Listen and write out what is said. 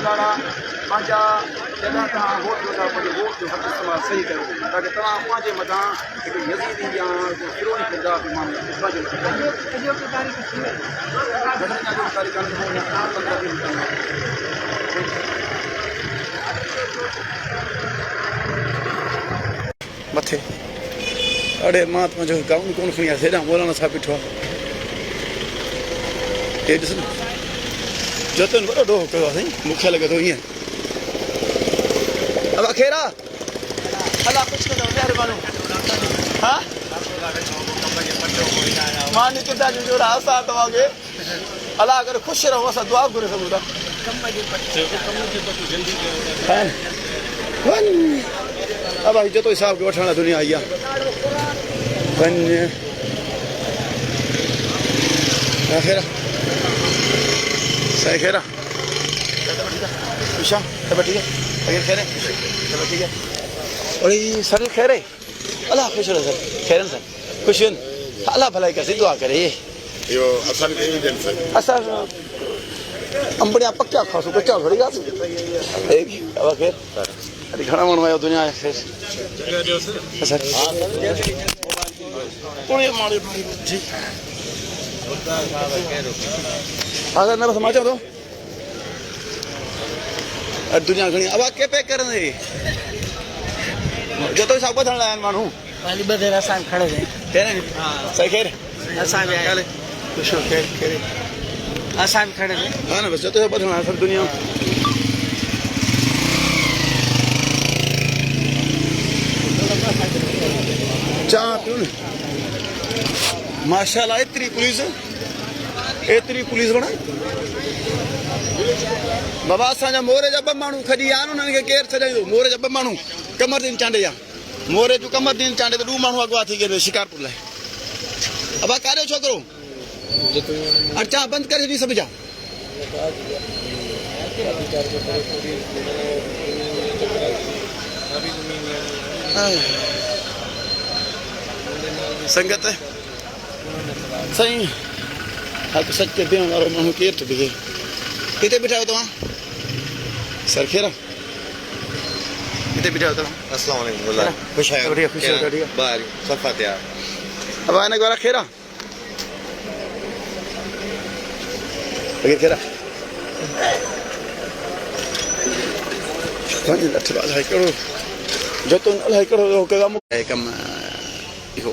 ताला पंहिंजा जॾहिं तव्हां वोट ॾींदा पंहिंजे वोट जो हक़ इस्तेमालु सही कयो ताकी तव्हां पंहिंजे मथां हिकु यज़ीदी या फिरोनी किरदार बि माण्हू पंहिंजे मथे अड़े मां तुंहिंजो गाउन कोन खणी आयुसि हेॾां मौलाना साहिबु बीठो आहे हे ॾिस न जतन वॾो ॾोहो कयो आहे साईं मूंखे लॻे थो ईअं अब अखेरा अलाह कुझु कयो महिरबानी हा मां निकिता जो जोड़ा असां तव्हांखे अलाह करे ख़ुशि रहो असां दुआ घुरे सघूं था अब आई जतो हिसाब के वठण दुनिया आई आहे अखेरा सही खेरा खुशा सब ठीक है अगर खेरे सब ठीक है और ये सर खेरे अल्लाह खुश रहे सर खेरन सर खुश अल्लाह भलाई कर दुआ करे यो असन के दिन सर असा अंबड़िया पक्का खासो कच्चा थोड़ी खासो एक अब खेर अरे घणा माण्हू आयो दुनिया खेर सर पूरी माड़ी जी अगर ना बस माचो तो दुनिया घणी अब के पे करने जो तो सब थण लाइन मानू वाली बदेरा सान खड़े हैं तेरे हां सही खेर आसान है चले खुश हो खेर खेर आसान खड़े हैं हां ना बस जो तो सब थण सब दुनिया चा क्यों माशाल्लाह इतनी पुलिस बना बाबा असांजा मोरे जा ॿ माण्हू खॼी आहिनि उन्हनि खे केरु छॾाईंदो मोरे जा ॿ माण्हू कमरदीन चांडे जा मोरे जूं कमरदीन चांडे ते 2 माण्हू अॻुवा थी करे शिकारपुर लाइ अबा काॾे छोकिरो अच्छा बंदि करे छॾी सभु जा संगत साईं हक़ सच के ॾियण वारो माण्हू केरु थो बिहे किथे बीठा आहियो तव्हां सर खेरा किथे बीठा आहियो तव्हां अस्सलाम वालेकुम वल्लाह खुश आयो बढ़िया खुश आहियो बढ़िया बाहर सफा तैयार अब आने वाला खेरा अगर खेरा पंहिंजे लठ बाल है करो जो तो अलाए करो कम इहो